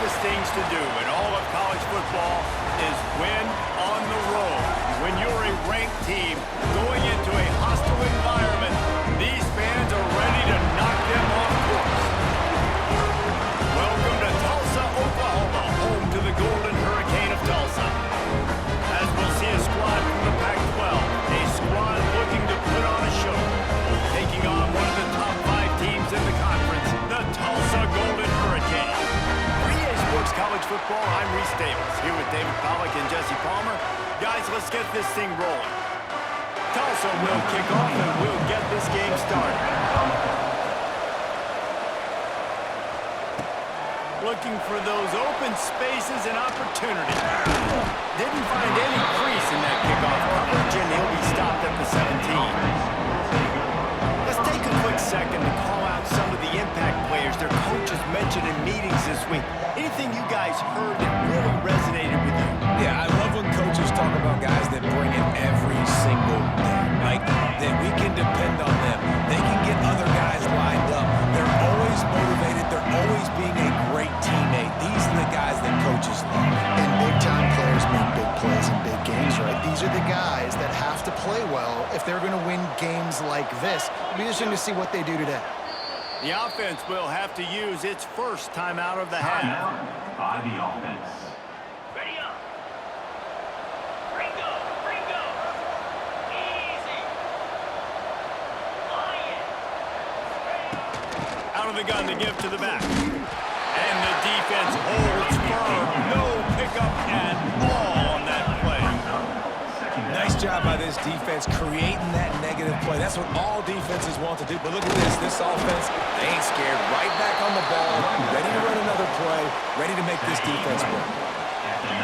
toughest things to do in all of college football is win on the road. When you're a ranked team going into a hostile environment, these fans are ready to knock them off course. Welcome to Tulsa, Oklahoma, home to the Golden Hurricane of Tulsa. As we'll see a squad from the Pac-12, a squad looking to put on a show. Taking on one of the top 5 teams in the conference, the Tulsa Golden Hurricane. For EA Sports College Football, I'm Reese Davis, here with David Pollack and Jesse Palmer. Guys, let's get this thing rolling. Tulsa will kick off and we'll get this game started. Looking for those open spaces and opportunities. Didn't find any crease in that kickoff coverage, and he'll be stopped at the 17. Let's take a quick second to call out some of the impact players their coaches mentioned in meetings this week. Anything you guys heard that really resonated with you? Yeah, I love when coaches talk about guys that bring it every single day. Like, that we can depend on them. They can get other guys lined up. They're always motivated. They're always being a great teammate. These are the guys that coaches love. And big-time players make big plays in big games, right? These are the guys that have to play well if they're going to win games like this. It'll be interesting to see what they do today. The offense will have to use its first timeout of the half. Timeout by the offense. Ready up. Ringo, Ringo. Easy. Lion. Out of the gun to give to the back. And the defense holds firm. No pickup at all on that play. Nice job by this defense creating that negative play. That's what all defenses want to do. But look at this. This offense, they ain't scared. Right back on the ball, ready to run another play, ready to make this defense work.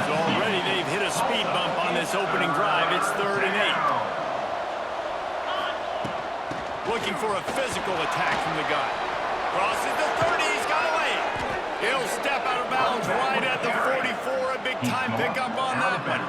So already they've hit a speed bump on this opening drive. It's 3rd and 8. Looking for a physical attack from the gun. Crosses the 30. He's got away. He'll step out of bounds right at the 44. A big-time pickup on that one.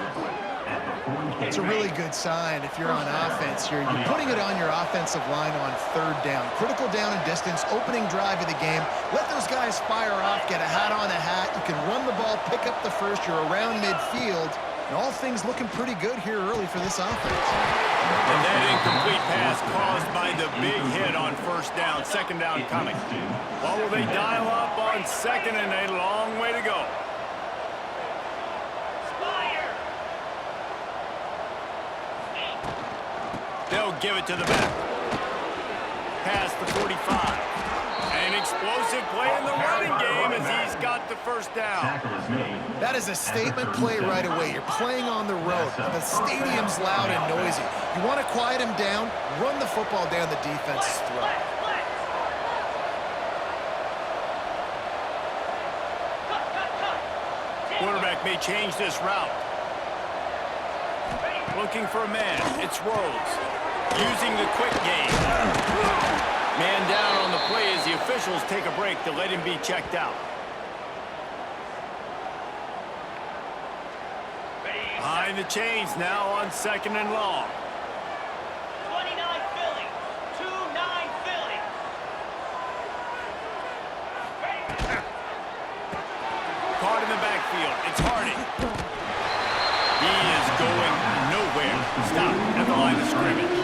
It's a really good sign if you're on offense. You're putting it on your offensive line on 3rd down. Critical down and distance, opening drive of the game. Let those guys fire off, get a hat on a hat. You can run the ball, pick up the first. You're around midfield. And all things looking pretty good here early for this offense. And that incomplete pass caused by the big hit on 1st down. 2nd down coming. What will they dial up on 2nd and a long way to go? They'll give it to the back. Past the 45. An explosive play in the running game as he's got the 1st down. That is a statement play right away. You're playing on the road. The stadium's loud and noisy. You want to quiet him down, run the football down the defense's throat. Quarterback may change this route. Looking for a man. It's Rhodes. Using the quick game. Man down on the play as the officials take a break to let him be checked out. Behind the chains now on 2nd and long. 29 Philly. 2-9 Philly. Caught in the backfield. It's Harding. He is going nowhere. Stop at the line of scrimmage.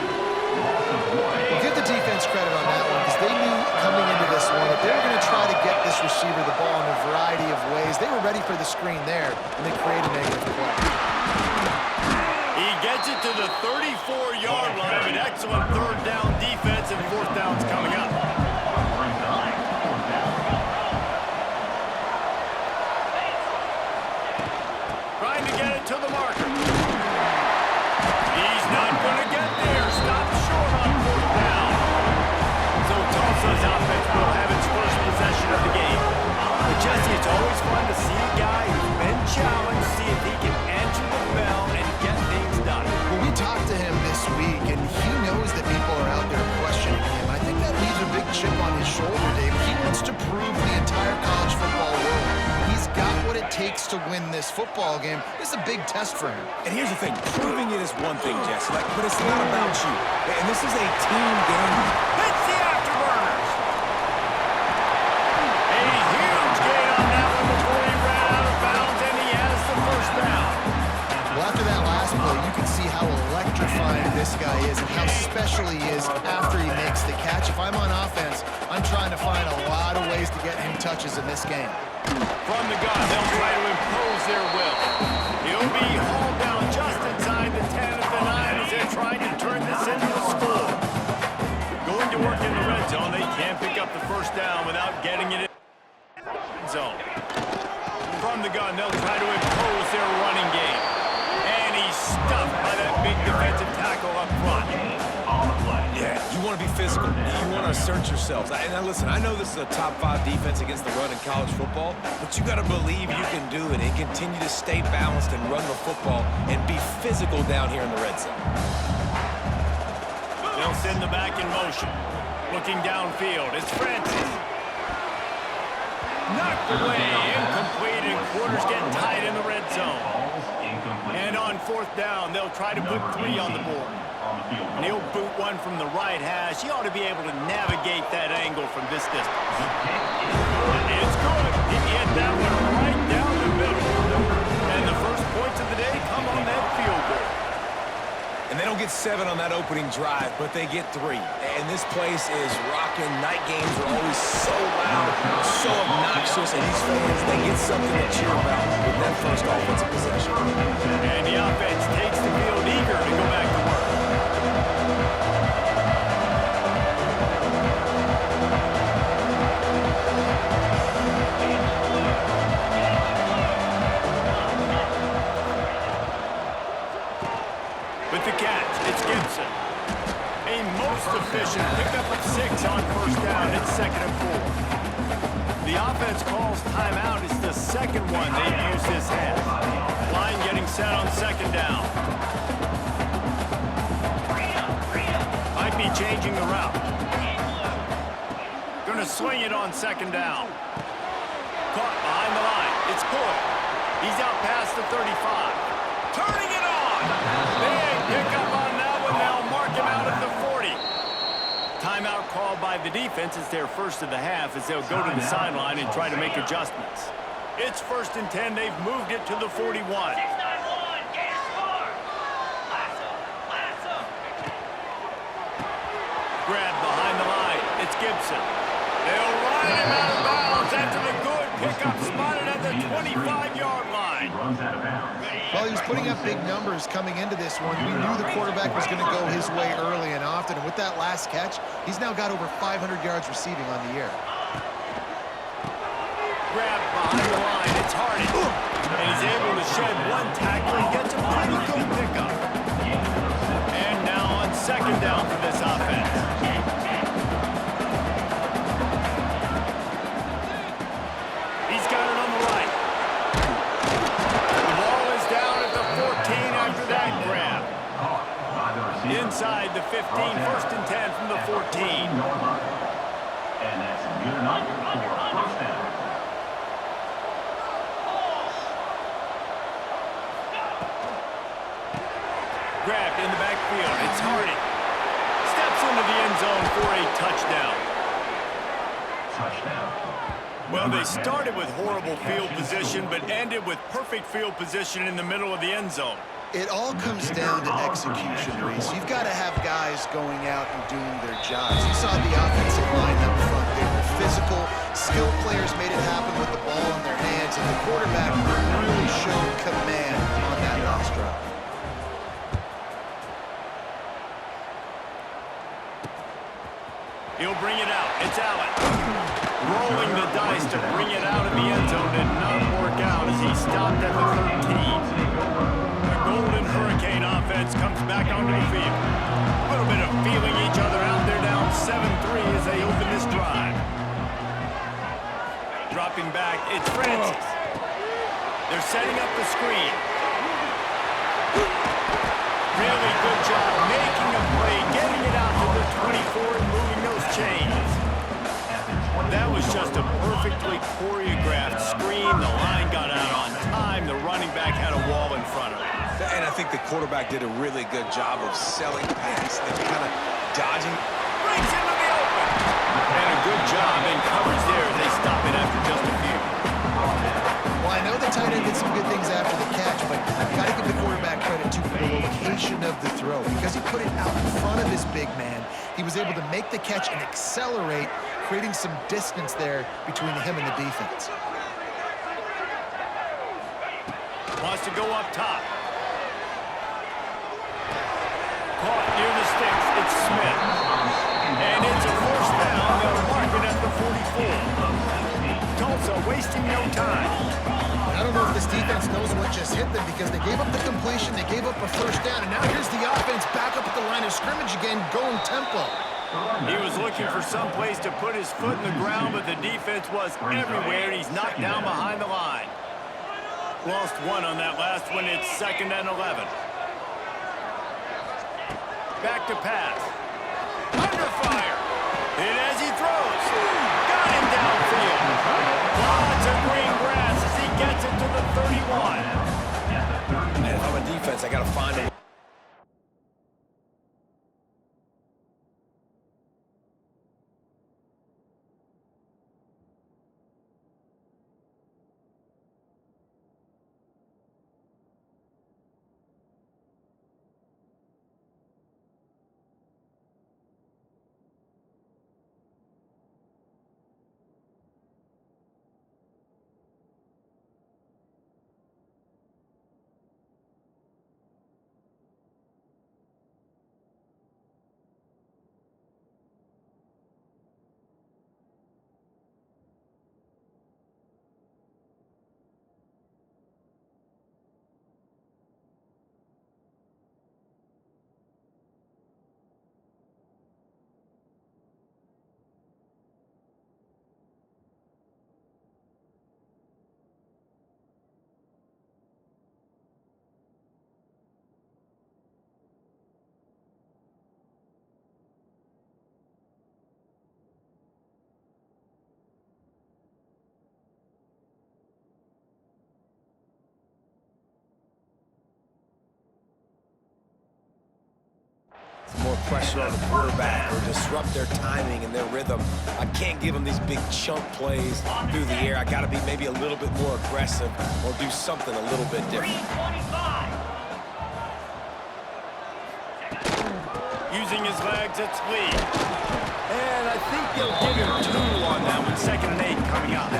Well, give the defense credit on that one because they knew coming into this one that they were going to try to get this receiver the ball in a variety of ways. They were ready for the screen there, and they created a negative play. He gets it to the 34-yard line. An excellent 3rd down defense, and 4th down's coming up. Trying to get it to the marker. He's not going to get there. Stop short on 4th down. So Tulsa's offense will have its first possession of the game. But Jesse, it's always fun to see a guy who's been challenged, see if he can answer the bell and get things done. Well, we talked to him this week, and he knows that people are out there questioning him. I think that leaves a big chip on his shoulder, Dave. He wants to prove to the entire college football world he's got what it takes to win this football game. This is a big test for him. And here's the thing. Proving it is one thing, Jesse, but it's not about you. And this is a team game. Hits the afterburners. A huge gain on that one before he guy is and how special he is after he makes the catch. If I'm on offense, I'm trying to find a lot of ways to get him touches in this game. From the gun, they'll try to impose their will. He'll be hauled down just inside the 10 at the 9 as they're trying to turn this into a score. Going to work in the red zone. They can't pick up the first down without getting it in the red zone. From the gun, they'll try to impose their running game. And he's stuffed by that big defensive tackle up front. Yeah, you want to be physical. You want to assert yourselves. And now listen, I know this is a top 5 defense against the run in college football, but you got to believe you can do it and continue to stay balanced and run the football and be physical down here in the red zone. They'll send the back in motion. Looking downfield, it's Francis. Knocked away, incomplete, and quarters get tight in the red zone. And on fourth down, they'll try to put 3 on the board. And he'll boot one from the right hash. He ought to be able to navigate that angle from this distance. It's good. He hit that one right down the middle. And the first points of the day come on that field goal. And they don't get 7 on that opening drive, but they get 3. And this place is rocking. Night games are always so loud, so obnoxious, and these fans, they get something to cheer about with that first offensive possession. And the offense takes the field eager to go back to work. With the catch, it's Gibson. A most efficient pickup of 6 on first down. It's 2nd and 4. The offense calls timeout. It's the second one they've used this half. Line getting set on 2nd down. Might be changing the route. Gonna swing it on 2nd down. Caught behind the line. It's Boyd. He's out past the 35. Turning it on! Big pickup on that one. They'll mark him out at the 40. Timeout called by the defense. It's their first of the half as they'll go to the sideline and try to make adjustments. It's 1st and 10. They've moved it to the 41. 691, get a score. Lasso. Grab behind the line. It's Gibson. They'll ride him out of bounds after the good pickup spotted at the 25-yard line. Well, he was putting up big numbers coming into this one. We knew the quarterback was going to go his way early and often. And with that last catch, he's now got over 500 yards receiving on the year. Grab behind the line. It's Hardy. And he's able to shed one tackle and gets a pretty good pickup. And now on 2nd down for this offense. He's got it on the right. The ball is down at the 14 after that grab. Inside the 15, 1st and 10 from the 14. And that's good enough for first down. Grabbed in the backfield. It's Hardy. Steps into the end zone for a touchdown. Touchdown. Well, they started with horrible field position, but ended with perfect field position in the middle of the end zone. It all comes down to execution, Reese. You've got to have guys going out and doing their jobs. You saw the offensive line up front. They were physical. Skilled players made it happen with the ball in their hands, and the quarterback really showed command on that last drive. He'll bring it out. It's Allen. Rolling the dice to bring it out of the end zone did not work out as he stopped at the 13. The Golden Hurricane offense comes back onto the field. A little bit of feeling each other out there down 7-3 as they open this drive. Dropping back, it's Francis. They're setting up the screen. Really good job making a play, getting it out to the 24 and moving those chains. That was just a perfectly choreographed screen. The line got out on time. The running back had a wall in front of him. And I think the quarterback did a really good job of selling past and kind of dodging. Breaks into the open. And a good job in coverage there. They stop it after just a few. Well, I know the tight end did some good things after the catch, but got to give the quarterback credit, too, for the location acceleration of the throw. Because he put it out in front of his big man, he was able to make the catch and accelerate, creating some distance there between him and the defense. Wants to go up top. Caught near the sticks. It's Smith. And it's a first down. They'll mark it at the 44. Tulsa wasting no time. I don't know if this defense knows what just hit them because they gave up the completion, they gave up a first down, and now here's the offense back up at the line of scrimmage again, going tempo. He was looking for some place to put his foot in the ground, but the defense was everywhere, and he's knocked down behind the line. Lost one on that last one. It's 2nd and 11. Back to pass. Under fire. And as he throws, got him downfield. Lots of green grass as he gets it to the 31. And if I'm a defense, I got to find a more pressure on the quarterback or disrupt their timing and their rhythm. I can't give them these big chunk plays through the air. I got to be maybe a little bit more aggressive or do something a little bit different. 325. Using his legs, it's Lee. And I think they'll give him 2 on that one. 2nd and 8 coming up.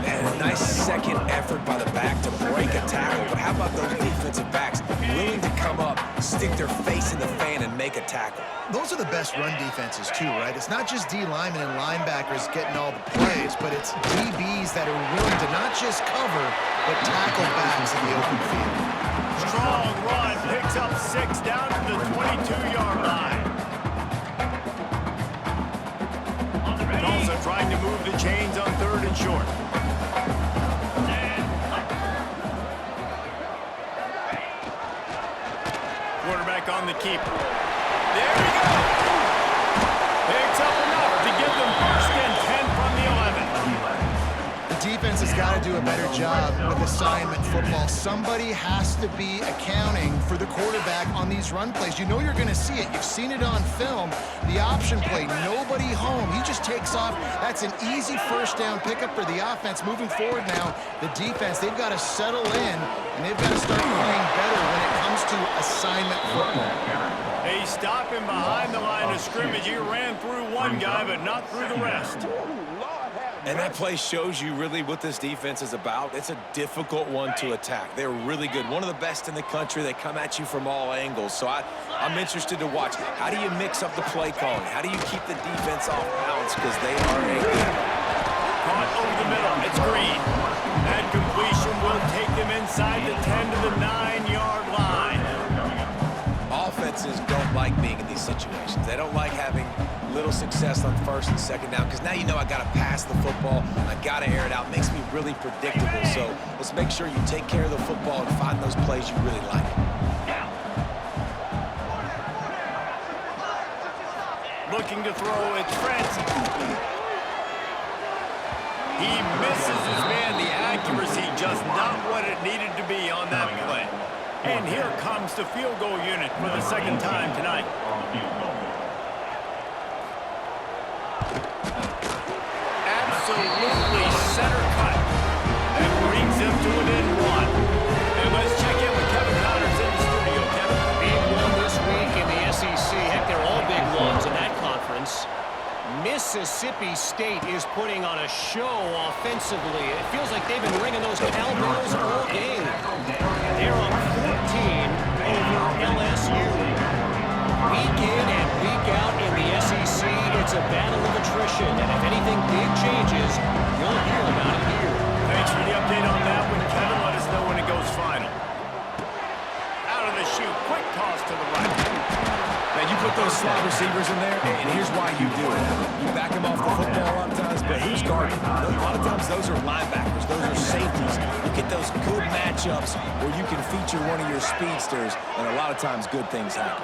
And a nice second effort by the back to break a tackle. But how about those defensive backs willing to come up, stick their face in the fan, and make a tackle? Those are the best run defenses too, right? It's not just D linemen and linebackers getting all the plays, but it's DBs that are willing to not just cover, but tackle backs in the open field. Strong run, picks up 6 down to the 22-yard line. Tulsa trying to move the chains on 3rd and short. Quarterback on the keeper. There we go. Picks up enough to give them 1st and 10 from the 11. The defense has got to do a better job with assignment football. Somebody has to be accounting for the quarterback on these run plays. You know you're going to see it. You've seen it on film. The option play, nobody home. He just takes off. That's an easy 1st down pickup for the offense. Moving forward now, the defense, they've got to settle in, and they've got to start playing better when it comes to assignment football. They stop him behind the line of scrimmage. He ran through one guy, but not through the rest. And that play shows you really what this defense is about. It's a difficult one to attack. They're really good. One of the best in the country. They come at you from all angles. So I'm interested to watch. How do you mix up the play calling? How do you keep the defense off balance? Because they are a good. Caught over the middle. It's Green. That completion will take them inside the 10 to the 9-yard line. Offenses don't like being in these situations. They don't like having little success on 1st and 2nd down because now you know I got to pass the football. I got to air it out. Makes me really predictable. So let's make sure you take care of the football and find those plays you really like. Looking to throw, it's Francis. He misses his man. The accuracy just not what it needed to be on that play. And here comes the field goal unit for the 2nd time tonight. Absolutely center cut. And brings him to within 1. And let's check in with Kevin Connors in the studio. Kevin? Mississippi State is putting on a show offensively. It feels like they've been ringing those cowbells all game. They're up 14 over LSU. Week in and week out in the SEC, it's a battle of attrition. And if anything big changes, you'll hear about it here. Thanks for the update on that one, Kevin. Let us know when it goes final. Out of the chute, quick toss to the right. Man, you put those slot receivers in there, and here's why you do it. You back them off the football a lot of times, but who's guarding? A lot of times those are linebackers. Those are safeties. You get those good matchups where you can feature one of your speedsters, and a lot of times good things happen.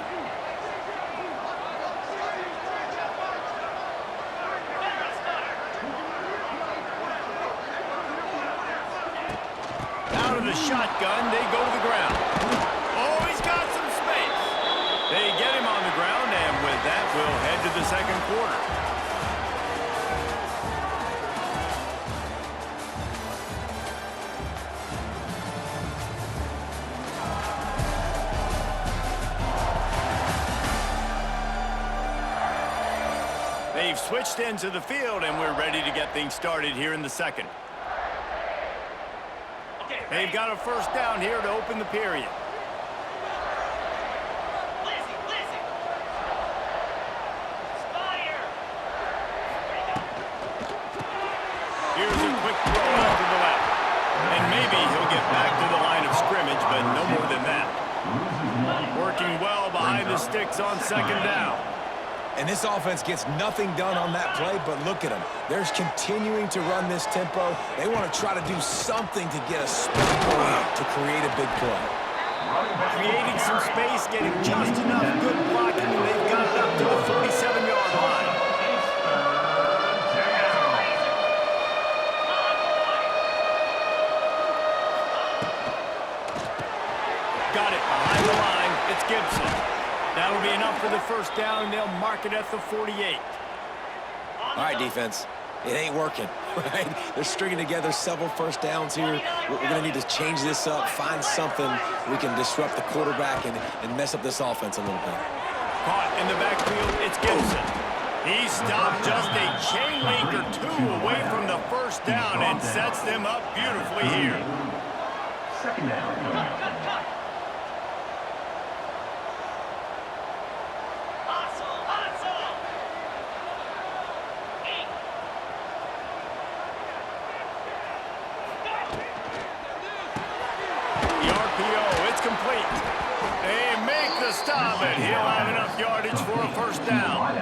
Out of the shotgun, they go to the ground. Oh, he's got some space. They get him on the ground, and with that, we'll head to the second quarter. They've switched into the field, and we're ready to get things started here in the second. They've got a first down here to open the period. Here's a quick throw out to the left. And maybe he'll get back to the line of scrimmage, but no more than that. Working well behind the sticks on second down. And this offense gets nothing done on that play, but look at them. They're continuing to run this tempo. They want to try to do something to get a spot going to create a big play. Creating some space, getting just enough good blocking, and they've got it up to the 47-yard line. Got it behind the line. It's Gibson. That'll be enough for the first down, and they'll mark it at the 48. All right, defense. It ain't working, right? They're stringing together several first downs here. We're going to need to change this up, find something we can disrupt the quarterback and mess up this offense a little bit. Caught in the backfield, it's Gibson. He stopped just a chain link or two away from the first down and sets them up beautifully here. Second down. Stop it. He'll have enough yardage for a first down.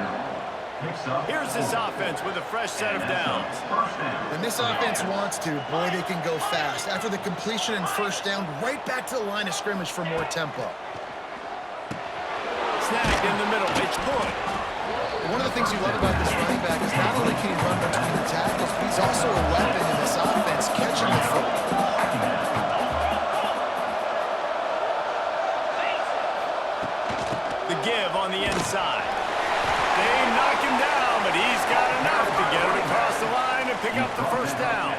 Here's this offense with a fresh set of downs. When this offense wants to, boy, they can go fast. After the completion and first down, right back to the line of scrimmage for more tempo. Snagged in the middle. It's good. One of the things you love about this running back is not only can he run between the tackles, but he's also a weapon in this offense, catching the football. Give on the inside. They knock him down, but he's got enough to get it across the line and pick up the first down.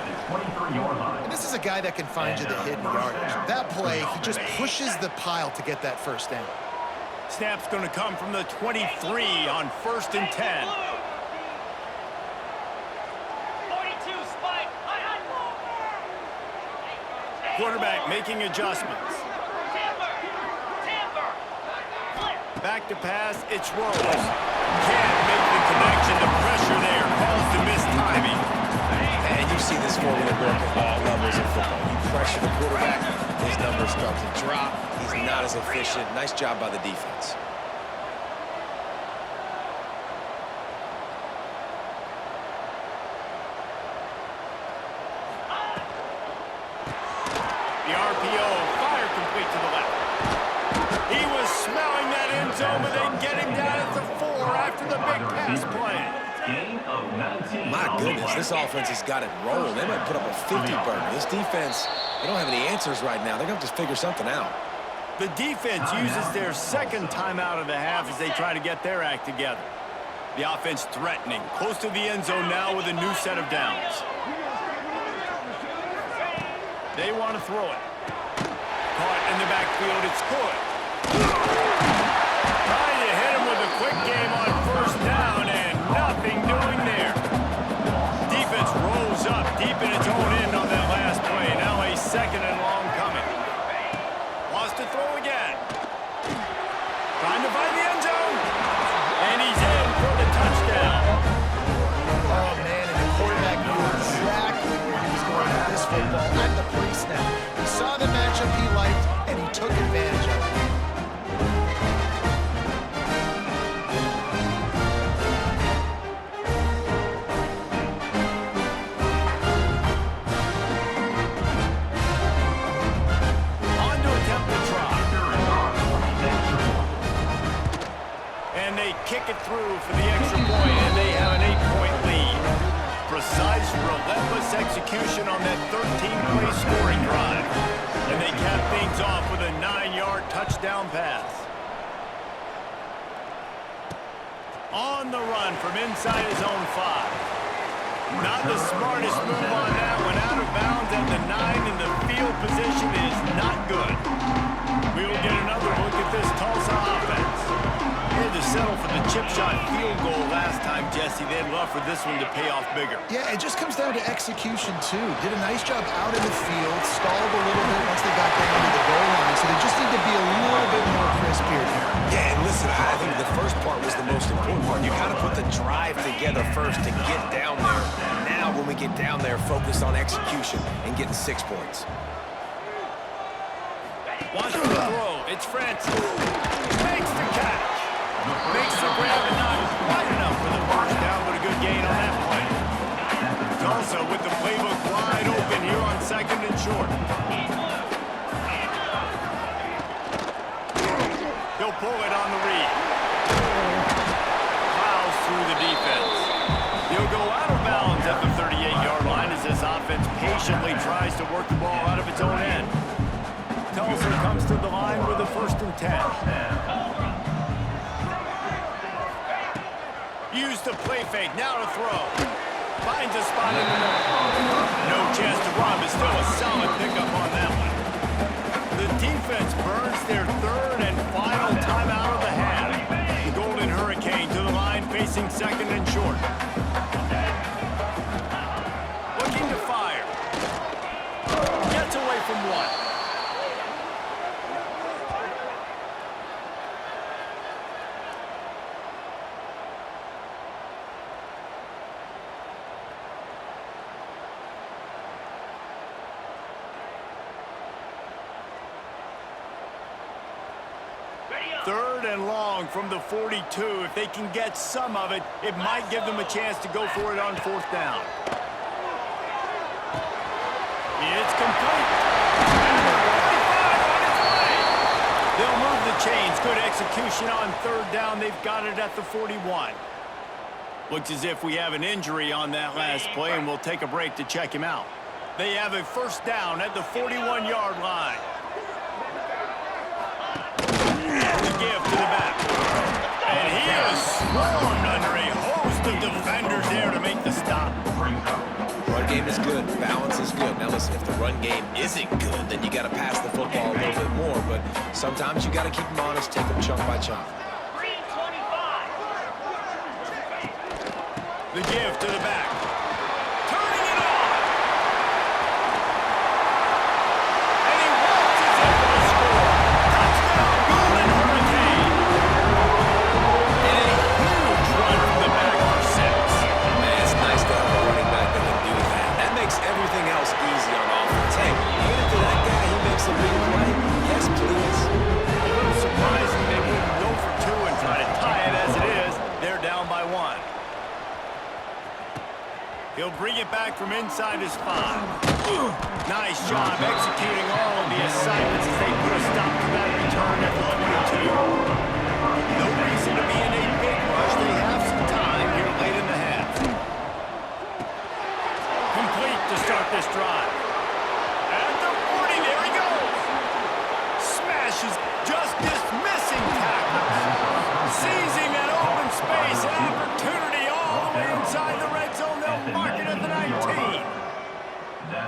And this is a guy that can find you the hidden yardage. That play, he just pushes the pile to get that first down. Snap's going to come from the 23 on 1st and 10. 42 spike. Quarterback making adjustments. Back to pass, it's Rose. Can't make the connection. The pressure there caused the missed timing. And you see this formula work at all levels of football. You pressure the quarterback, his numbers start to drop. He's not as efficient. Nice job by the defense. The RPO, fire complete to the left. He was smelling that end zone, but they get him down at the 4 after the big pass play. My goodness, this offense has got it rolling. They might put up a 50 burger. This defense, they don't have any answers right now. They're going to have to figure something out. The defense uses their second timeout of the half as they try to get their act together. The offense threatening, close to the end zone now with a new set of downs. They want to throw it. Caught in the backfield, it's good. Trying to hit him with a quick game on first down, and nothing doing make it through for the extra point, and they have an 8-point lead. Precise, relentless execution on that 13-play scoring drive. And they cap things off with a 9-yard touchdown pass. On the run from inside his own 5. Not the smartest move on that one. Out of bounds at the 9, and the field position is not good. We will get another look at this Tulsa offense. They had to settle for the chip shot field goal last time, Jesse. They'd love for this one to pay off bigger. Yeah, it just comes down to execution, too. Did a nice job out in the field, stalled a little bit once they got down to the goal line, so they just need to be a little bit more crisp here. Yeah, and listen, I think the first part was the most important part. You got to put the drive together first to get down there. Now, when we get down there, focus on execution and getting 6 points. Wants to throw. It's Francis. Makes the catch. Makes the grab and not quite enough for the first down, but a good gain on that play. Tulsa with the playbook wide open here on 2nd and short. He'll pull it on the read. Plows through the defense. He'll go out of bounds at the 38-yard line as this offense patiently tries to work the ball out of its own end. Tulsa comes to the line with a 1st and 10. Use the play fake, now to throw. Finds a spot in the middle. No chance to run, but still a solid pickup on that one. The defense burns their 3rd and final timeout of the half. The Golden Hurricane to the line facing 2nd and short. Looking to fire. Gets away from 1. Third and long from the 42. If they can get some of it, it might give them a chance to go for it on 4th down. It's complete. They'll move the chains. Good execution on 3rd down. They've got it at the 41. Looks as if we have an injury on that last play, and we'll take a break to check him out. They have a 1st down at the 41-yard line. Give to the back. And he is swarmed under a host of defenders there to make the stop. Run game is good. Balance is good. Now listen, if the run game isn't good, then you got to pass the football a little bit more. But sometimes you got to keep them honest, take them chunk by chunk. 325. The give to the back. Turning it on. And he walks his in for the score. Touchdown, Golden Hurricane. And a huge run from the back for 6. Man, it's nice to have a running back that can do that. That makes everything else easy on offense. Hey, hand it to that guy, he makes a big play. Yes, please. A little surprising they wouldn't go for 2 and try to tie it as it is. They're down by 1. He'll bring it back from inside his 5. Nice job executing all of the assignments as they put a stop to that return at the 22. No reason to be in a big rush. They have some time here late in the half. Complete to start this drive. At the 40, there he goes. Smashes, just dismissing tackles. Seizing that open space, an opportunity all the way inside the red zone. They'll mark it at the 19.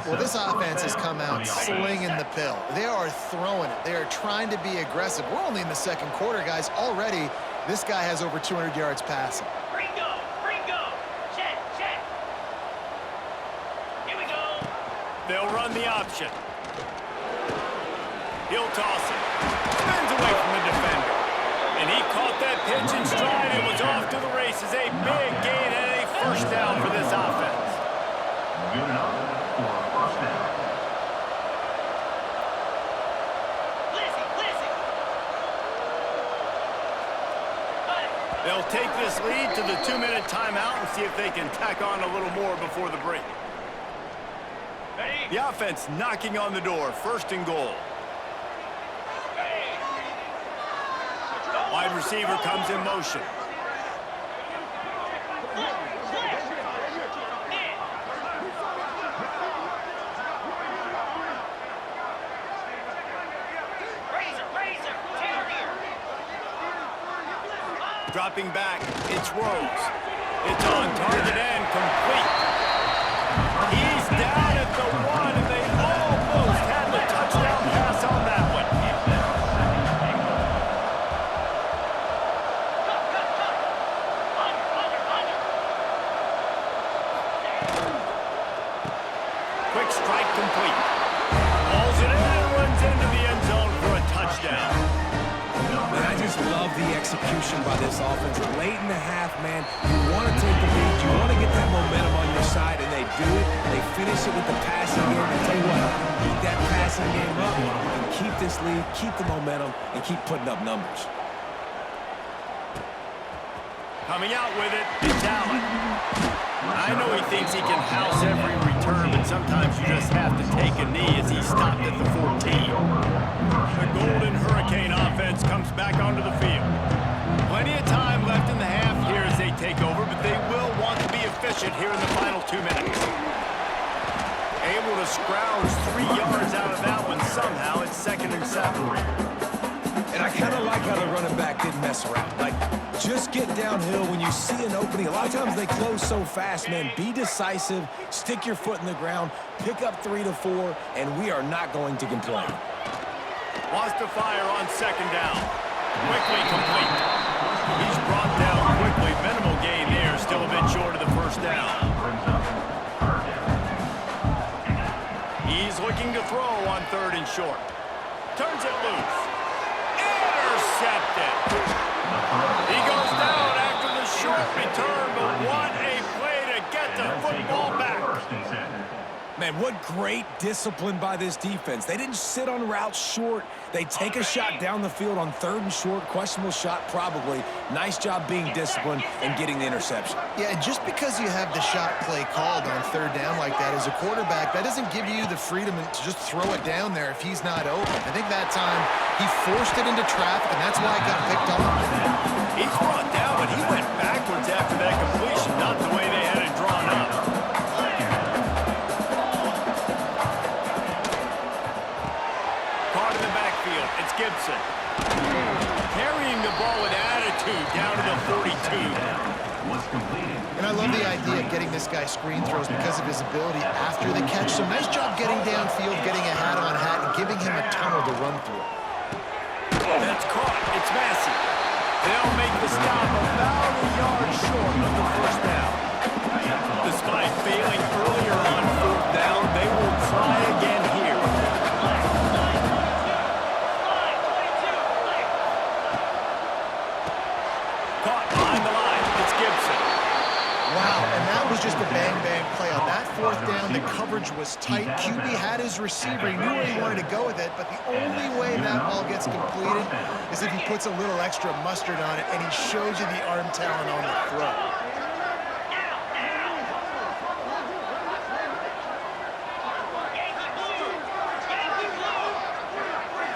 Well, this offense has come out slinging the pill. They are throwing it. They are trying to be aggressive. We're only in the 2nd quarter, guys. Already, this guy has over 200 yards passing. Ringo, Ringo. Check, check. Here we go. They'll run the option. He'll toss it. Spins away from the defender. And he caught that pitch in stride and was off to the races. A big gain and a 1st down for this offense. Good enough for a 1st down. Listen, listen. Cut it. They'll take this lead to the 2-minute timeout and see if they can tack on a little more before the break. Ready? The offense knocking on the door. 1st and goal. Ready. Wide receiver comes in motion. Dropping back, it's Rose. It's on target and complete. He's down at the 1, and they almost had the touchdown pass on that one. Quick strike complete. Hauls it in and runs into the end zone for a touchdown. Man, I just love the execution by this offense. Late in the half, man, you want to take the lead. You want to get that momentum on your side, and they do it. They finish it with the passing game. I tell you what, keep that passing game up and keep this lead, keep the momentum, and keep putting up numbers. Coming out with it, it's Allen. I know he thinks he can house every return, but sometimes you just have to take a knee as he stopped at the 14. The Golden Hurricane offense comes back onto the field. Plenty of time left in the half here as they take over, but they will want to be efficient here in the final 2 minutes. Able to scrounge 3 yards out of that one somehow. It's 2nd and 7. And I kind of like how the running back didn't mess around. Like, just get downhill when you see an opening. A lot of times they close so fast, man. Be decisive, stick your foot in the ground, pick up 3 to 4, and we are not going to complain. Wants to fire on 2nd down. Quickly complete. He's brought down quickly. Minimal gain there. Still a bit short of the 1st down. He's looking to throw on 3rd and short. Turns it loose. Intercepted. He goes down after the short return, but what a play to get the football back. Man, what great discipline by this defense. They didn't sit on routes short. They take a shot down the field on 3rd and short. Questionable shot, probably. Nice job being disciplined and getting the interception. Yeah, and just because you have the shot play called on 3rd down like that as a quarterback, that doesn't give you the freedom to just throw it down there if he's not open. I think that time he forced it into traffic, and that's why it got picked off. He's brought down, but he went backwards after that completion, not the way they had it drawn up. Caught in the backfield, it's Gibson. Carrying the ball with attitude down to the 42. And I love the idea of getting this guy screen throws because of his ability after the catch. So nice job getting downfield, getting a hat-on-hat, and giving him a tunnel to run through. That's caught. It's Massey. They'll make the stop about a yard short of the 1st down. Despite failing earlier on 4th down, they will try again here. Caught behind the line. It's Gibson. Wow, and that was just a bang-bang play. On that 4th down, the coverage was tight. QB had his receiver. He knew where he wanted to go with it, but the only way that ball gets completed is if he puts a little extra mustard on it, and he shows you the arm talent on the throw.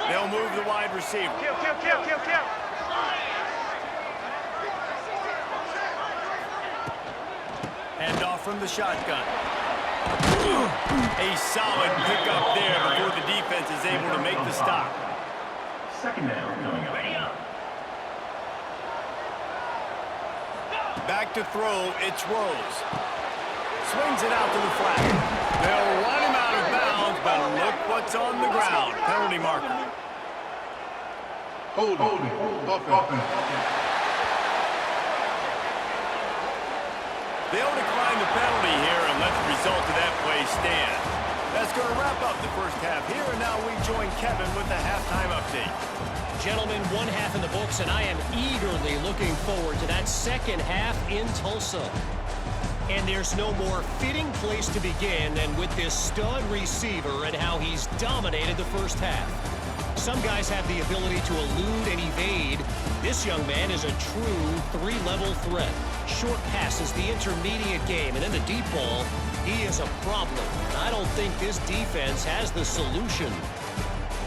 They'll move the wide receiver. Hand off from the shotgun. A solid pickup there before the defense is able to make the stop. 2nd down coming up. Back to throw, it's Rose. Swings it out to the flat. They'll run him out of bounds, but look what's on the ground. Penalty marker. Holding. Offense. They'll decline the penalty here and let the result of that play stand. That's going to wrap up the 1st half here, and now we join Kevin with the halftime update. Gentlemen, 1 half in the books, and I am eagerly looking forward to that 2nd half in Tulsa. And there's no more fitting place to begin than with this stud receiver and how he's dominated the 1st half. Some guys have the ability to elude and evade. This young man is a true 3-level threat. Short passes, the intermediate game, and then the deep ball, he is a problem. And I don't think this defense has the solution.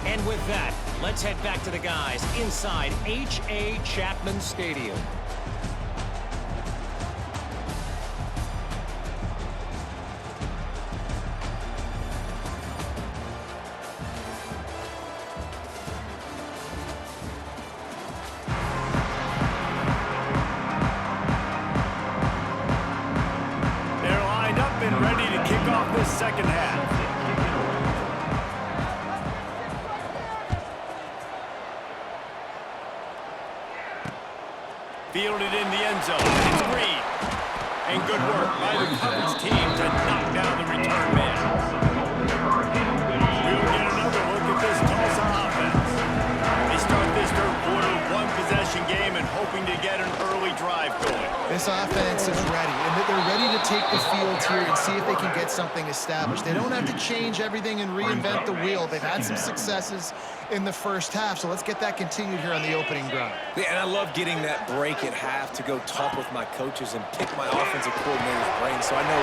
And with that, let's head back to the guys inside H.A. Chapman Stadium. second half. Fielded in the end zone. It's Green. And good work by the coverage team to knock down the return man. We'll get another look at this Tulsa offense. They start this third quarter one-possession game and hoping to get an early drive going. This offense is ready, and they're ready to take the field here and see if they can get something established. They don't have to change everything and reinvent the wheel. They've had some successes in the first half, so let's get that continued here on the opening drive. Yeah, and I love getting that break at half to go talk with my coaches and pick my offensive coordinator's brain so I know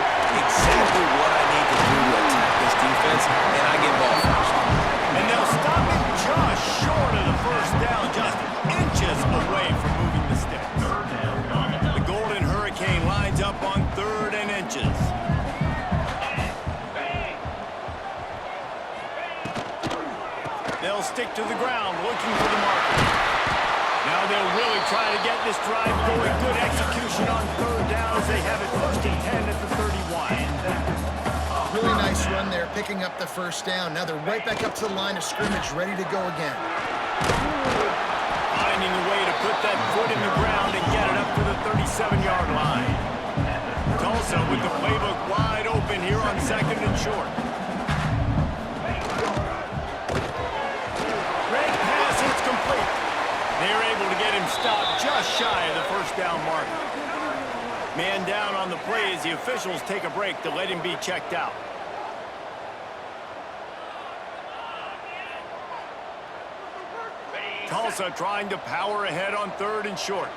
exactly what I need to do to attack this defense, and I get ball first. And they'll stop him just short of the first down, just inches away from moving the sticks. The Golden Hurricane lines up on 3rd and inches. They'll stick to the ground, looking for the marker. Now they'll really try to get this drive going. Good execution on 3rd down as they have it 1st and 10 at the 31. Really nice run there, picking up the first down. Now they're right back up to the line of scrimmage, ready to go again. Finding a way to put that foot in the ground and get it up to the 37-yard line. Tulsa with the playbook wide open here on 2nd and short. They're able to get him stopped just shy of the first down marker. Man down on the play as the officials take a break to let him be checked out. Tulsa trying to power ahead on 3rd and short.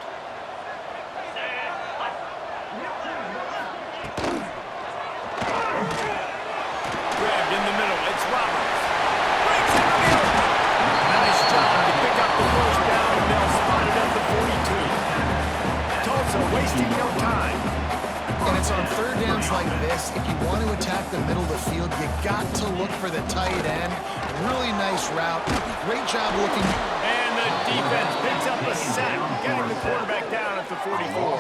Grabbed in the middle. It's Roberts. Breaks into the open. Nice job to pick up the first down. They'll spot it at the 42. Tulsa wasting no time. And it's on 3rd downs like this. If you want to attack the middle of the field, you got to look for the tight end. Really nice route. Great job looking. And the defense picks up a sack, getting the quarterback down at the 44.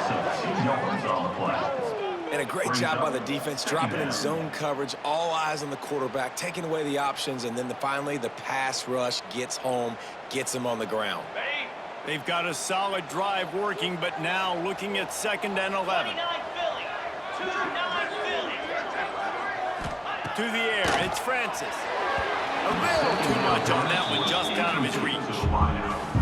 And a great job by the defense, dropping in zone coverage, all eyes on the quarterback, taking away the options, and then finally the pass rush gets home, gets him on the ground. They've got a solid drive working, but now looking at 2nd and 11. 29 Philly. 29 Philly. To the air, it's Francis. A little too much on that one, just out of his reach.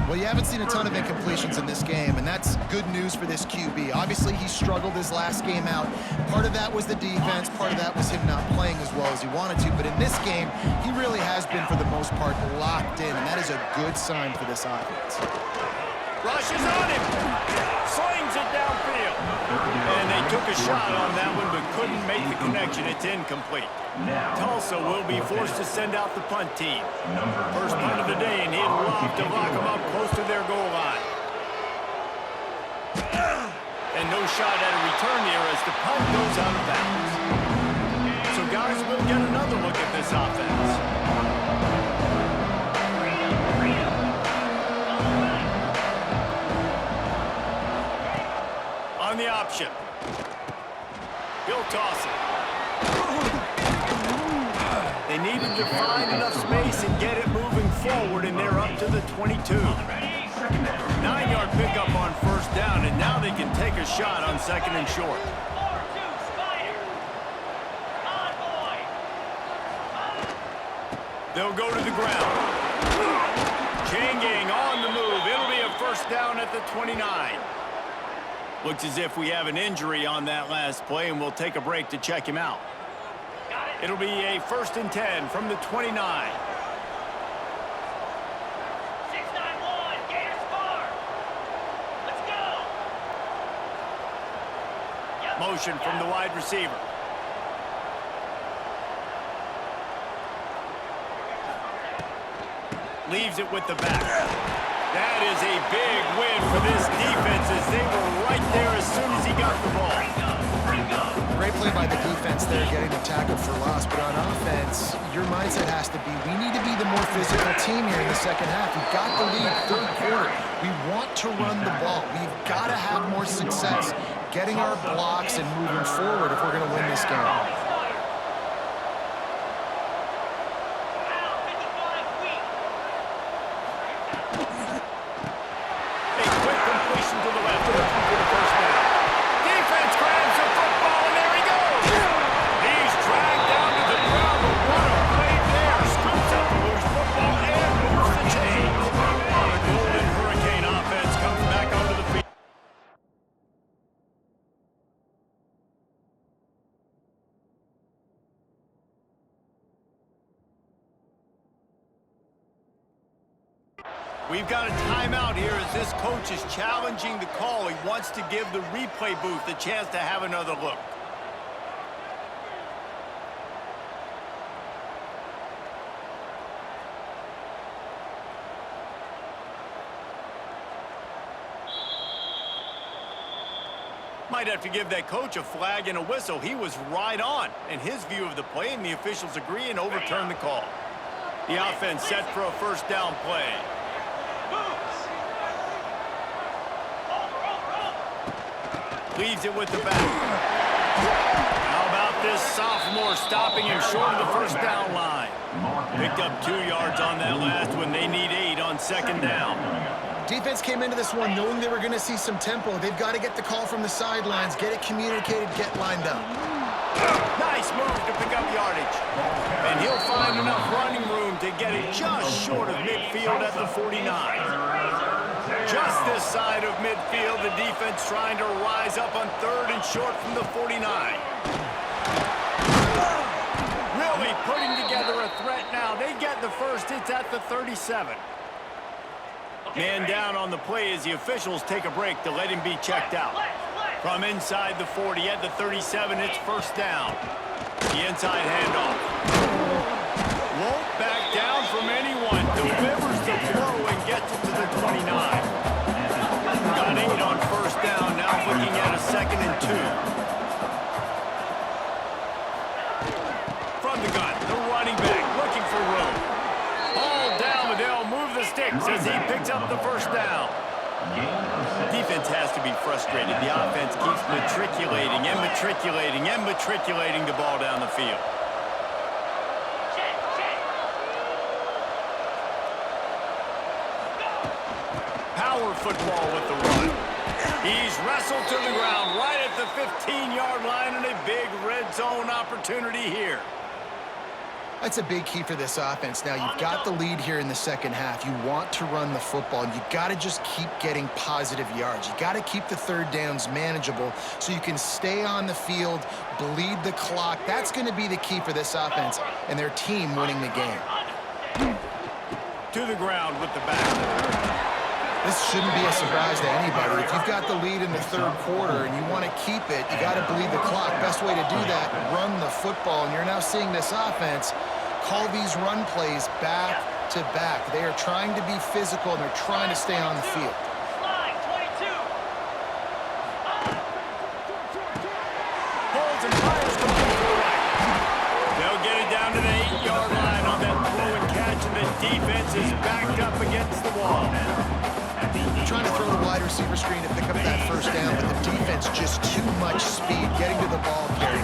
Well, you haven't seen a ton of incompletions in this game, and that's good news for this QB. Obviously, he struggled his last game out. Part of that was the defense. Part of that was him not playing as well as he wanted to. But in this game, he really has been, for the most part, locked in, and that is a good sign for this offense. Rushes on him. Slings it downfield. And they took a shot on that one, but couldn't make the connection. It's incomplete. Tulsa will be forced to send out the punt team. First punt of the day, and he'd love to lock them up close to their goal line. And no shot at a return here as the punt goes out of bounds. So guys, we'll get another look at this offense. On the option. He'll toss it. They needed to find enough space and get it moving forward, and they're up to the 22. 9-yard pickup on 1st down, and now they can take a shot on 2nd and short. 4-2 Spider. Convoy. They'll go to the ground. Chain gang on the move. It'll be a 1st down at the 29. Looks as if we have an injury on that last play, and we'll take a break to check him out. It'll be a 1st and 10 from the 29. 691 Gators Farm. Let's go. Yep. Motion from the wide receiver. Leaves it with the back. That is a big win for this defense as they were right there as soon as he got the ball. Great play by the defense there, getting the tackle for loss. But on offense, your mindset has to be, we need to be the more physical team here in the second half. We've got the lead, 3rd quarter. We want to run the ball. We've got to have more success getting our blocks and moving forward if we're going to win this game. A quick completion to the left, looking for the first down. Defense grabs the football, and there he goes. He's dragged down to the ground, but what a play there. Scoops up the loose football and moves the chains. The Golden Hurricane offense comes back onto the field. We've got a timeout here as this coach is challenging the call. He wants to give the replay booth a chance to have another look. Might have to give that coach a flag and a whistle. He was right on in his view of the play, and the officials agree and overturn the call. The offense set for a first down play. Leaves it with the back. How about this sophomore stopping him short of the first down line? Picked up 2 yards on that last one. They need 8 on second down. Defense came into this one knowing they were going to see some tempo. They've got to get the call from the sidelines, get it communicated, get lined up. Nice move to pick up yardage. And he'll find enough running room to get it just short of midfield at the 49. Just this side of midfield, the defense trying to rise up on 3rd and short from the 49. Really putting together a threat now. They get the first. It's at the 37. Man down on the play as the officials take a break to let him be checked out. From inside the 40 at the 37, it's first down. The inside handoff. Won't back down from anyone. Delivers the blow and gets it to the 29. Got 8 on first down. Now looking at a 2nd and 2. From the gun, the running back looking for room. All down, but they'll move the sticks as he picks up the first down. Defense has to be frustrated. The offense keeps matriculating the ball down the field. Power football with the run. He's wrestled to the ground right at the 15-yard line, and a big red zone opportunity here. That's a big key for this offense. Now, you've got the lead here in the second half. You want to run the football, and you've got to just keep getting positive yards. You've got to keep the third downs manageable so you can stay on the field, bleed the clock. That's going to be the key for this offense and their team winning the game. To the ground with the back. This shouldn't be a surprise to anybody. If you've got the lead in the third quarter and you want to keep it, you got to bleed the clock. Best way to do that, run the football. And you're now seeing this offense call these run plays back to back. They are trying to be physical, and they're trying to stay on the field. Holds and fires complete to the right. They'll get it down to the 8-yard line on that throw and catch, and the defense is backed up against the wall. Trying to throw the wide receiver screen to pick up that first down, but the defense just too much speed getting to the ball carrier.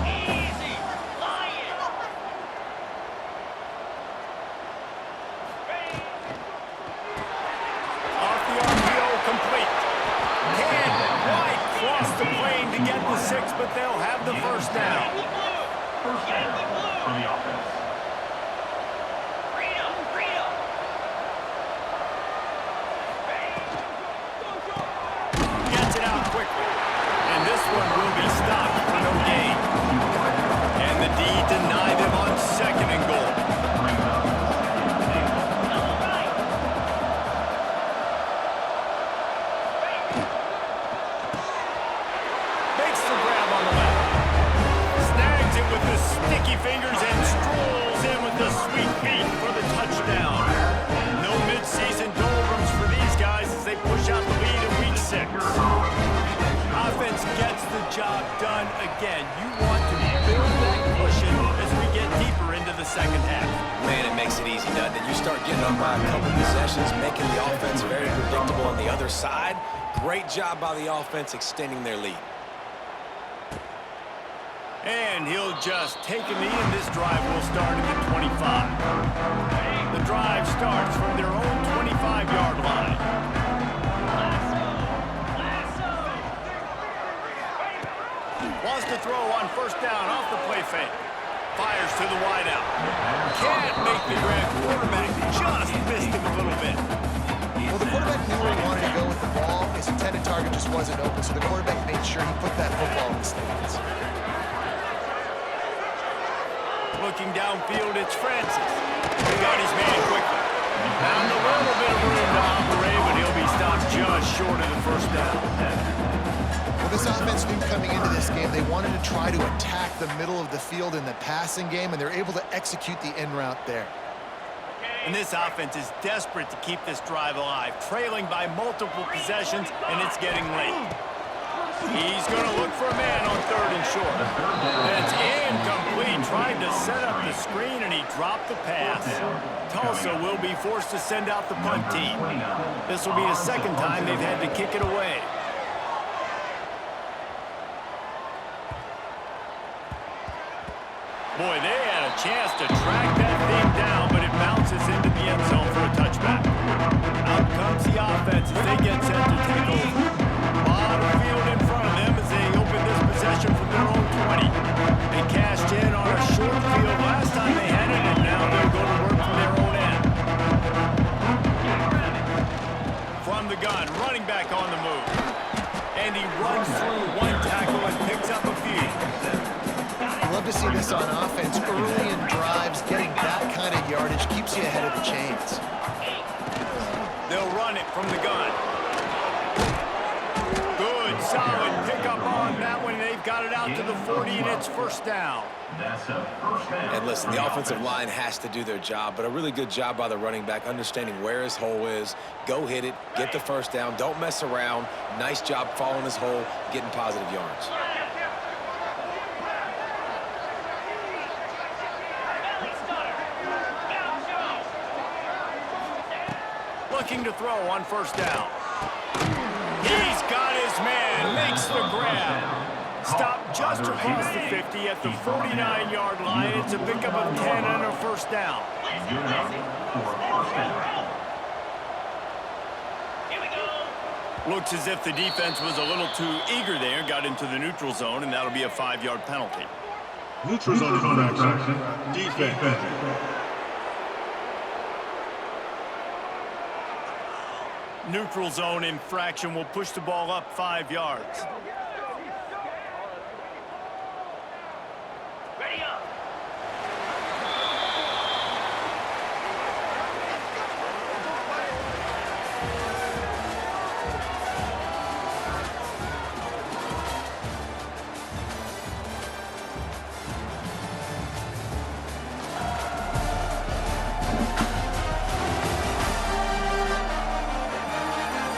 Easy. Lion. Off the RPO, complete. Can't quite cross the plane to get the 6, but they'll have the first down. First down for the offense. Gets it out quickly. And this one will be stopped for no gain. And the D deny them on 2nd and goal. Makes the grab on the left. Snags it with the sticky fingers and strolls in with the sweet feet for the touchdown. No midseason doldrums for these guys as they push out the lead in week 6. Offense gets the job done again. You want to build that cushion as we get deeper into the second half. Man, it makes it easy, doesn't it? You start getting up by a couple possessions, making the offense very predictable on the other side. Great job by the offense extending their lead. And he'll just take a knee, and this drive will start at the 25. The drive starts from their own 25-yard line. Wants to throw on first down off the play fake. Fires to the wideout. Can't make the grab. Quarterback just missed him a little bit. Well, the quarterback knew where he wanted to go with the ball. His intended target just wasn't open, so the quarterback made sure he put that football in the stands. Looking downfield, it's Francis. He got his man quickly. Found a little bit of room to operate, but he'll be stopped just short of the first down. Well, this offense knew coming into this game they wanted to try to attack the middle of the field in the passing game, and they're able to execute the in route there. And this offense is desperate to keep this drive alive, trailing by multiple possessions, and it's getting late. He's going to look for a man on third and short. That's incomplete. Tried to set up the screen, and he dropped the pass. Tulsa will be forced to send out the punt team. This will be the second time they've had to kick it away. Boy, they had a chance to track that thing down, but it bounces into the end zone for a touchback. Out comes the offense as they get set to take over. Lot of field in front of them as they open this possession from their own 20. They cashed in on a short field last time they had it, and now they'll go to work from their own end. From the gun, running back on the move. And he runs through one tackle and picks up a few. I love to see this on offense. Early in drives, getting that kind of yardage keeps you ahead of the chains. They'll run it from the gun. Good, solid pickup on that one. They've got it out to the 40, and it's first down. And listen, the offensive line has to do their job, but a really good job by the running back, understanding where his hole is. Go hit it, get the first down, don't mess around. Nice job following his hole, getting positive yards. Looking to throw on first down. He's got his man, makes the grab. Stopped just across the 50 at the 49-yard line. It's a pickup of 10 and a first down. Looks as if the defense was a little too eager there, got into the neutral zone, and that'll be a 5-yard penalty. Neutral zone infraction. Defense. Neutral zone infraction will push the ball up 5 yards. Ready up.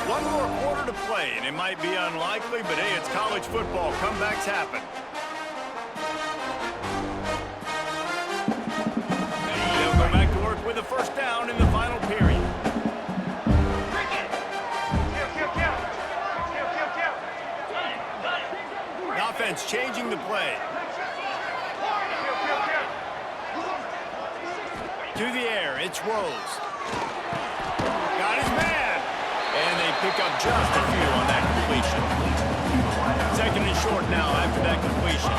One more quarter to play, and it might be unlikely, but hey, it's college football. Comebacks happen. They'll go back to work with a first down in the final period. The offense changing the play. To the air, it's Rose. Got his man. And they pick up just a few on that completion. Second and short now after that completion.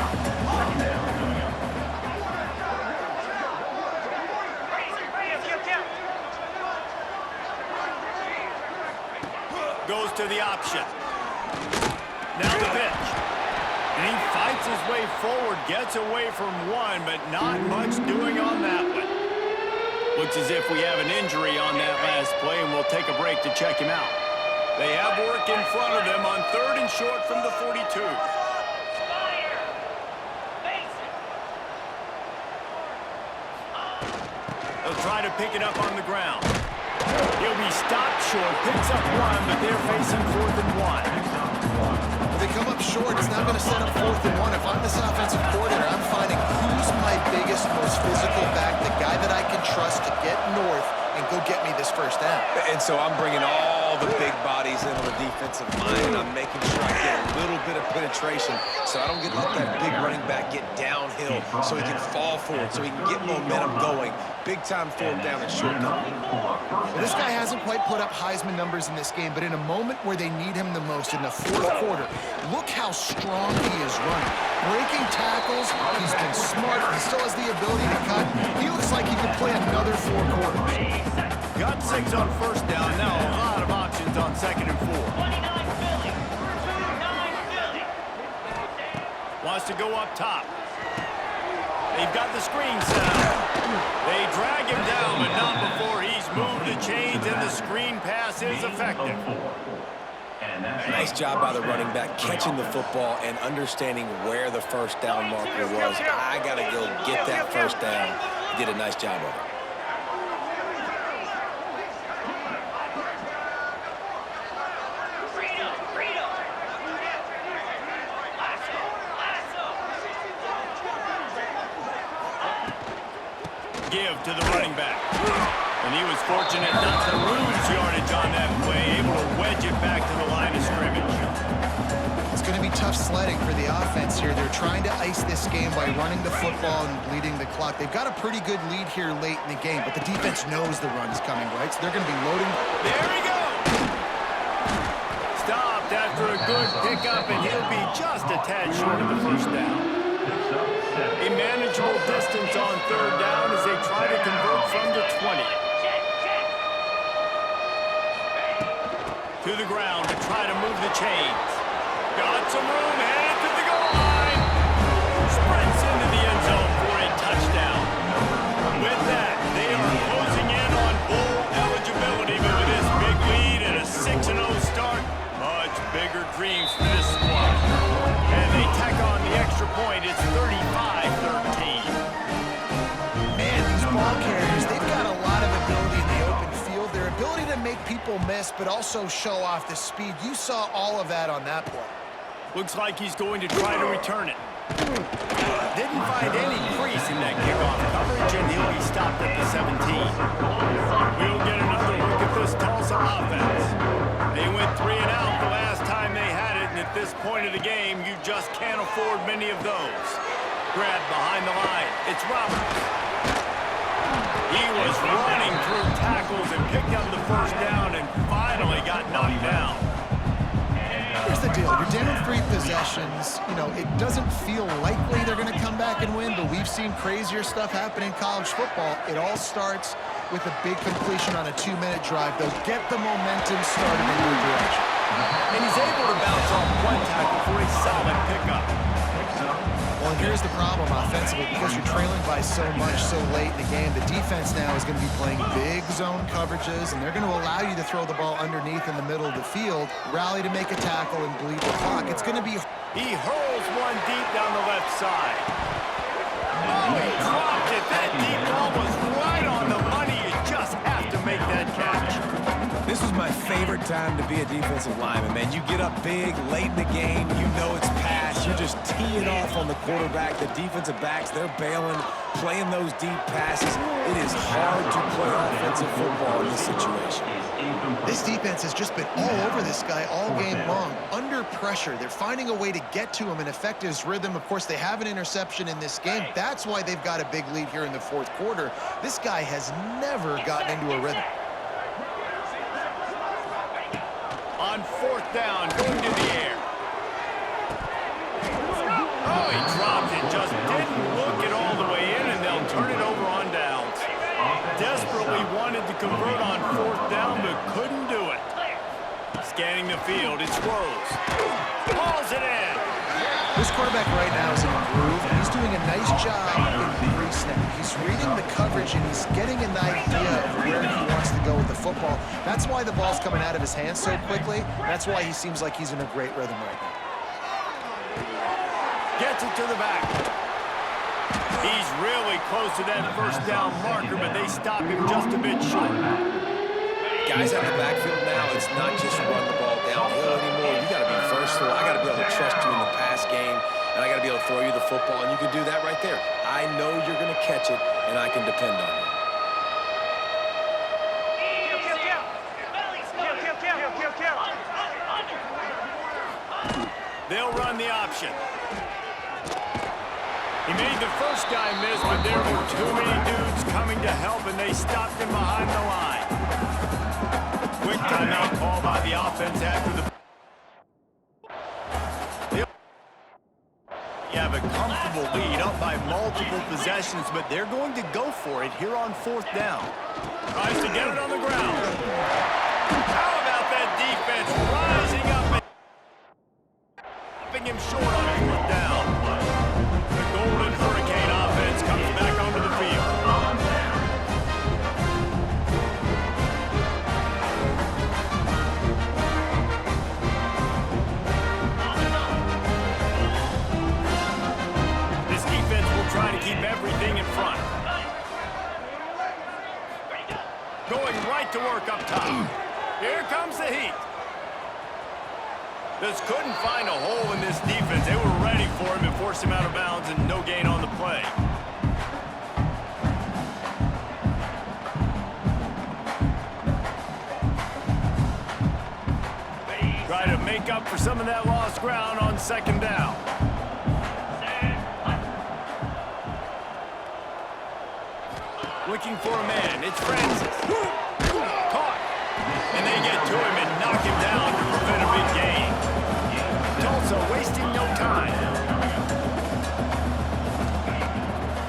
Goes to the option. Now the pitch. And he fights his way forward, gets away from one, but not much doing on that one. Looks as if we have an injury on that last play, and we'll take a break to check him out. They have work in front of them on third and short from the 42. They'll try to pick it up on the ground. He'll be stopped short, picks up one, but they're facing 4th and 1. When they come up short, it's not going to set up 4th and 1. If I'm this offensive coordinator, I'm finding who's my biggest, most physical back, the guy that I can trust to get north and go get me this first down. And so I'm bringing all all the big bodies in on the defensive line. I'm making sure I get a little bit of penetration so I don't let that big running back get downhill so he can fall forward, so he can get momentum going. Big-time fourth down and short down. Well, this guy hasn't quite put up Heisman numbers in this game, but in a moment where they need him the most, in the fourth quarter, look how strong he is running. Breaking tackles, he's been smart, he still has the ability to cut. He looks like he could play another 4 quarters. Got 6 on first down. Now a lot of options on 2nd and 4. 29 Philly. 29 Philly. Wants to go up top. They've got the screen set up. They drag him down, but not before he's moved the chains, and the screen pass is effective. Nice job by the running back catching the football and understanding where the first down marker was. I got to go get that first down. He did a nice job of it. Give to the running back. And he was fortunate not to lose yardage on that play, able to wedge it back to the line of scrimmage. It's going to be tough sledding for the offense here. They're trying to ice this game by running the football and bleeding the clock. They've got a pretty good lead here late in the game, but the defense knows the run's coming, right? So they're going to be loading. There he goes! Stopped after a good pickup, and he'll be just a tad short of the first down. A manageable distance on 3rd down as they try to convert from the 20. To the ground to try to move the chains. Got some room, headed to the goal line. Sprints into the end zone for a touchdown. With that, they are closing in on bowl eligibility, but with this big lead and a 6-0 start, much bigger dreams for this squad. And they tack on the extra point. It's 35-13. Man, these ball carriers, they've got a lot of ability in the open field. Their ability to make people miss, but also show off the speed. You saw all of that on that play. Looks like he's going to try to return it. Didn't find any crease in that kickoff coverage, and he'll be stopped at the 17. We'll get another look at this Tulsa offense. They went 3 and out the last time they had it, and at this point of the game, you just can't afford many of those. Grabbed behind the line. It's Roberts. He was running through tackles and picked up the first down and finally got knocked down. Here's the deal. You're down 3 possessions. You know, it doesn't feel likely they're going to come back and win, but we've seen crazier stuff happen in college football. It all starts with a big completion on a 2-minute drive. They'll get the momentum started in your direction. And he's able to bounce off 1 tackle for a solid pickup. Well, here's the problem offensively. Because you're trailing by so much so late in the game, the defense now is going to be playing big zone coverages, and they're going to allow you to throw the ball underneath in the middle of the field, rally to make a tackle, and bleed the clock. It's going to be... He hurls one deep down the left side. Oh, he dropped it. That deep ball was right on the money. You just have to make that catch. This was my favorite time to be a defensive lineman, man. You get up big, late in the game, you know it's pass. You're just teeing off on the quarterback. The defensive backs, they're bailing, playing those deep passes. It is hard to play offensive football in this situation. This defense has just been all over this guy all game long. Under pressure, they're finding a way to get to him and affect his rhythm. Of course, they have an interception in this game. That's why they've got a big lead here in the fourth quarter. This guy has never gotten into a rhythm. On 4th down, going to the air. Oh, he dropped it. Just didn't look it all the way in, and they'll turn it over on downs. Desperately wanted to convert on 4th down, but couldn't do it. Scanning the field, it's Rose. Hauls it in. This quarterback right now is in a groove, and he's doing a nice job in pre-snap. He's reading the coverage, and he's getting an idea of where he wants to go with the football. That's why the ball's coming out of his hands so quickly. That's why he seems like he's in a great rhythm right now. Gets it to the back. He's really close to that first down marker, but they stop him just a bit short. Guys out in the backfield now, it's not just run the ball downhill anymore. You got to be versatile. I got to be able to trust you in the pass game, and I got to be able to throw you the football, and you can do that right there. I know you're going to catch it, and I can depend on you. They'll run the option. He made the first guy miss, but there were too many dudes coming to help, and they stopped him behind the line. Quick timeout call by the offense after the... You have a comfortable lead up by multiple possessions, but they're going to go for it here on 4th down. Tries to get it on the ground. How about that defense rising up and stopping him short on his foot down? The Golden Hurricane offense comes back onto the field. This defense will try to keep everything in front. Going right to work up top. Here comes the heat. Just couldn't find a hole in this defense. They were ready for him and forced him out of bounds, and no gain on the play. Try to make up for some of that lost ground on 2nd down. Looking for a man. It's Francis. Caught. And they get to him and knock him down to prevent a big gain. Tulsa wasting no time.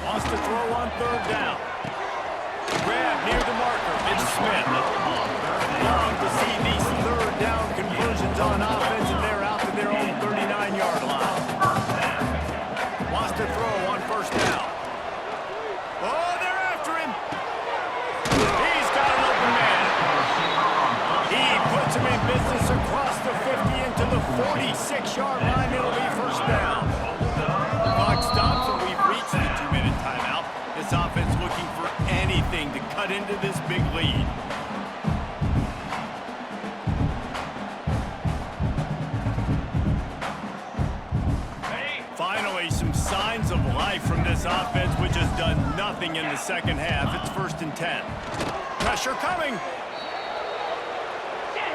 Wants to throw on 3rd down. Grab near the marker. It's Smith. Long to see these 3rd down conversions on offense, and they're out to their own 39-yard line. Wants to throw on 1st down. Oh, they're after him. He's got an open man. He puts him in business across the 50 into the 46-yard line. It'll be 1st down. Clock stops, and we've reached the 2-minute timeout. This offense looking for anything to cut into this big lead. Finally, some signs of life from this offense, which has done nothing in the 2nd half. It's 1st and 10. Pressure coming.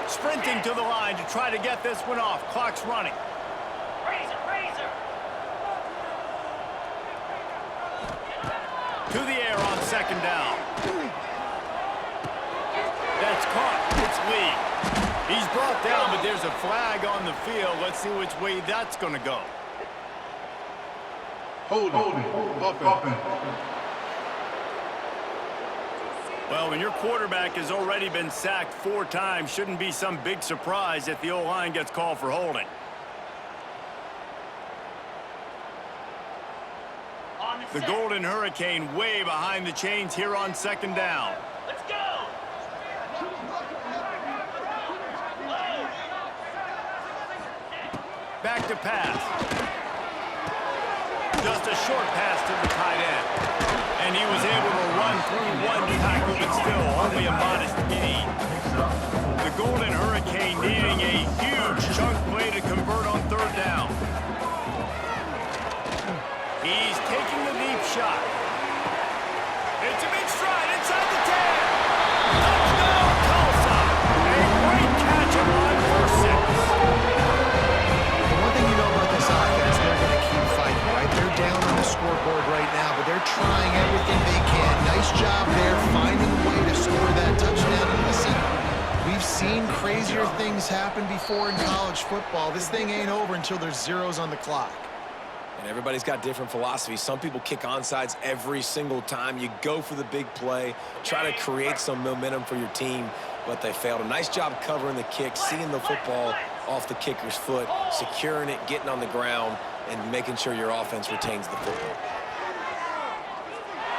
Sprinting to the line to try to get this one off. Clock's running. Razor. To the air on 2nd down. That's caught. It's Lee. He's brought down, but there's a flag on the field. Let's see which way that's going to go. Holding. Offense. Well, when your quarterback has already been sacked 4 times, shouldn't be some big surprise if the O-line gets called for holding. The Golden Hurricane way behind the chains here on 2nd down. Let's go. Back to pass. Just a short pass to the tight end. And he was able to run through 1 tackle, but still only a modest gain. The Golden Hurricane needing a huge chunk play to convert on 3rd down. He's taking the deep shot. It's a big stride inside the 10. Touchdown, Tulsa. A great catch and run for 6. The one thing you know about this offense, they're going to keep fighting, right? They're down on the scoreboard right now, but they're trying everything they can. Nice job there, finding a way to score that touchdown. And listen, we've seen crazier things happen before in college football. This thing ain't over until there's zeros on the clock. And everybody's got different philosophies. Some people kick onside every single time. You go for the big play, try to create some momentum for your team, but they failed. A nice job covering the kick, seeing the football off the kicker's foot, securing it, getting on the ground, and making sure your offense retains the football.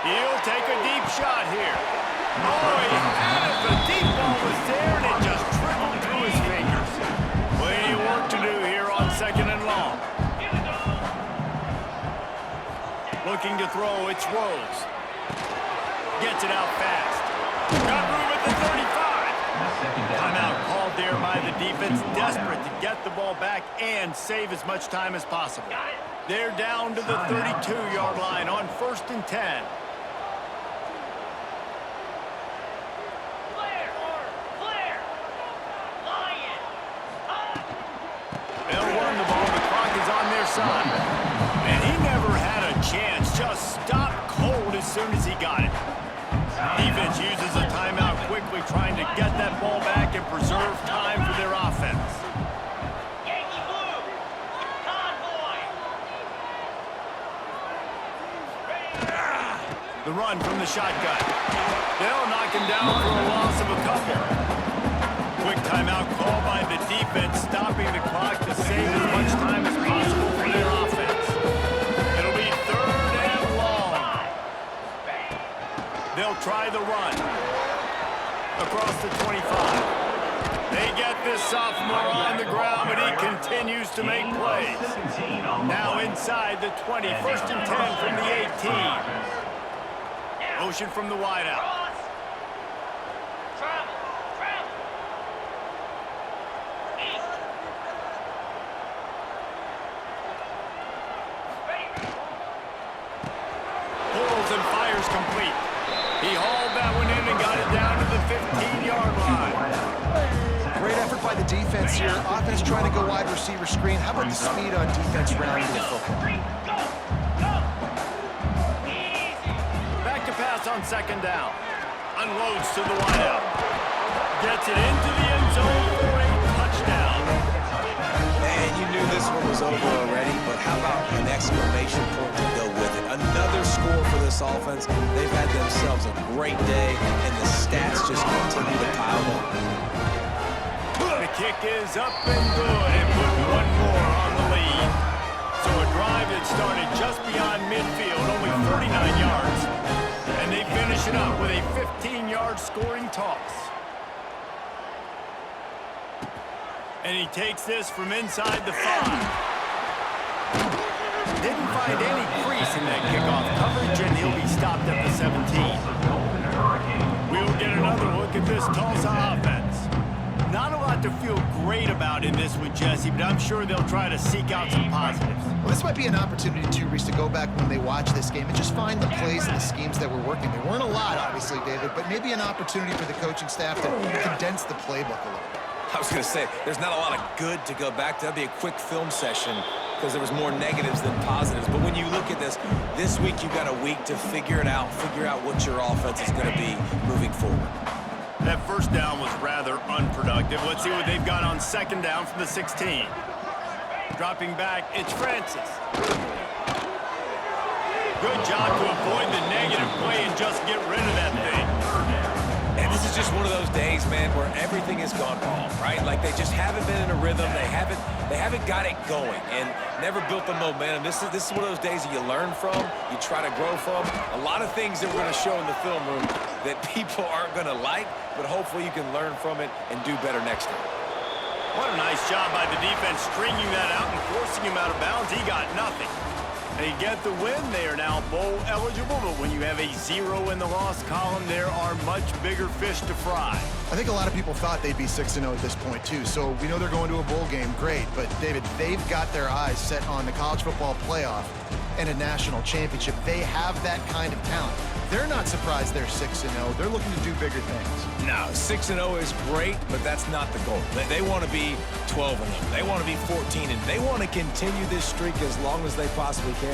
He'll take a deep shot here. Oh, he had it. The deep ball was there, and it just trickled through his fingers. Plenty of work to do here on 2nd and long. Looking to throw, it's Rose. Gets it out fast. Got room at the 35. Timeout called there by the defense, desperate to get the ball back and save as much time as possible. They're down to the 32-yard line on 1st and 10. Clear. Lion. They'll run the ball. The clock side. And he never had a chance. Just stopped cold as soon as he got it. Defense uses a timeout quickly, trying to get that ball back and preserve time for their offense. Yankee blue. Convoy. The run from the shotgun. They'll knock him down for a loss of a couple. Quick timeout call by the defense, stopping the clock to save as much time as possible for their offense. It'll be 3rd and long. They'll try the run across the 25. They get this sophomore on the ground, but he continues to make plays. Now inside the 20, 1st and 10 from the 18. Motion from the wideout. Cross. Travel. East. Ready. Pulls and fires complete. He hauled that one in and got it down to the 15-yard line. Great effort by the defense here. Offense trying to go wide receiver screen. How about the speed on defense rounding the football? Back to pass on 2nd down. Unloads to the wideout. Gets it into the end zone for a touchdown. And you knew this one was over already, but how about an exclamation point to go with it? Another score for this offense. They've had themselves a great day, and the stats just continue to pile up. The kick is up and good, and put one more on the lead. So a drive that started just beyond midfield, only 49 yards. And they finish it up with a 15-yard scoring toss. And he takes this from inside the 5. Didn't find any crease in that kickoff coverage, and he'll be stopped at the 17. We'll get another look at this Tulsa offense. Not a lot to feel great about in this one, Jesse, but I'm sure they'll try to seek out some positives. Well, this might be an opportunity, too, Reese, to go back when they watch this game and just find the plays and the schemes that were working. There weren't a lot, obviously, David, but maybe an opportunity for the coaching staff to condense the playbook a little bit. I was going to say, there's not a lot of good to go back to. That'd be a quick film session because there was more negatives than positives. But when you look at this week you've got a week to figure it out, figure out what your offense is going to be moving forward. That 1st down was rather unproductive. Let's see what they've got on 2nd down from the 16. Dropping back, it's Francis. Good job to avoid the negative play and just get rid of that thing. And this is just one of those days, man, where everything has gone wrong, right? Like they just haven't been in a rhythm. They haven't got it going and never built the momentum. This is one of those days that you learn from, you try to grow from. A lot of things that we're going to show in the film room that people aren't going to like, but hopefully you can learn from it and do better next time. What a nice job by the defense stringing that out and forcing him out of bounds. He got nothing. They get the win. They are now bowl eligible, but when you have a 0 in the loss column, there are much bigger fish to fry. I think a lot of people thought they'd be 6-0 at this point, too. So we know they're going to a bowl game. Great. But, David, they've got their eyes set on the college football playoff and a national championship. They have that kind of talent. They're not surprised they're 6-0. They're looking to do bigger things. No, 6-0 is great, but that's not the goal. They want to be 12-0. They want to be 14-0. They want to continue this streak as long as they possibly can.